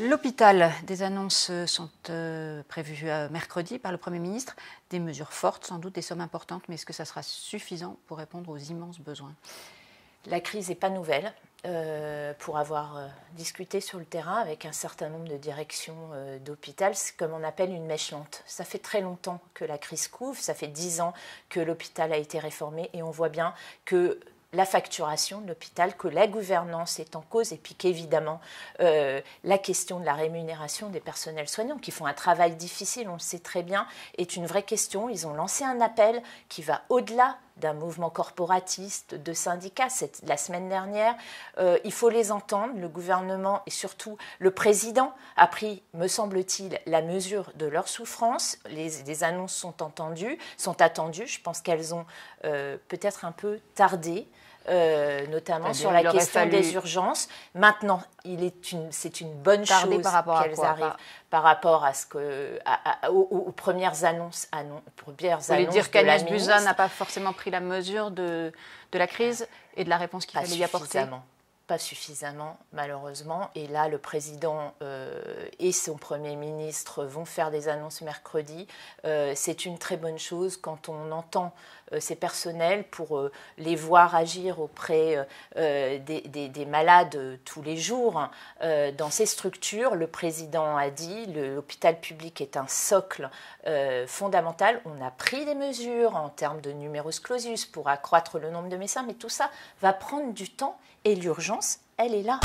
L'hôpital, des annonces sont prévues mercredi par le Premier ministre. Des mesures fortes, sans doute des sommes importantes, mais est-ce que ça sera suffisant pour répondre aux immenses besoins? La crise n'est pas nouvelle. Pour avoir discuté sur le terrain avec un certain nombre de directions d'hôpital, c'est comme on appelle une mèche lente. Ça fait très longtemps que la crise couvre, ça fait 10 ans que l'hôpital a été réformé et on voit bien que la facturation de l'hôpital, que la gouvernance est en cause et puis qu'évidemment la question de la rémunération des personnels soignants qui font un travail difficile, on le sait très bien, est une vraie question. Ils ont lancé un appel qui va au-delà d'un mouvement corporatiste, de syndicats. La semaine dernière, il faut les entendre. Le gouvernement et surtout le président a pris, me semble-t-il, la mesure de leur souffrance. Les annonces sont attendues. Je pense qu'elles ont peut-être un peu tardé. Notamment sur la question des urgences. Maintenant, c'est une bonne chose qu'elles arrivent par rapport à aux premières annonces. Vous voulez dire qu'Agnès Buzyn n'a pas forcément pris la mesure de la crise et de la réponse qu'il fallait y apporter? Pas suffisamment, malheureusement. Et là, le président et son Premier ministre vont faire des annonces mercredi. C'est une très bonne chose quand on entend ces personnels pour les voir agir auprès des malades tous les jours. Dans ces structures, le président a dit l'hôpital public est un socle fondamental. On a pris des mesures en termes de numerus clausus pour accroître le nombre de médecins, mais tout ça va prendre du temps et l'urgence, elle est là.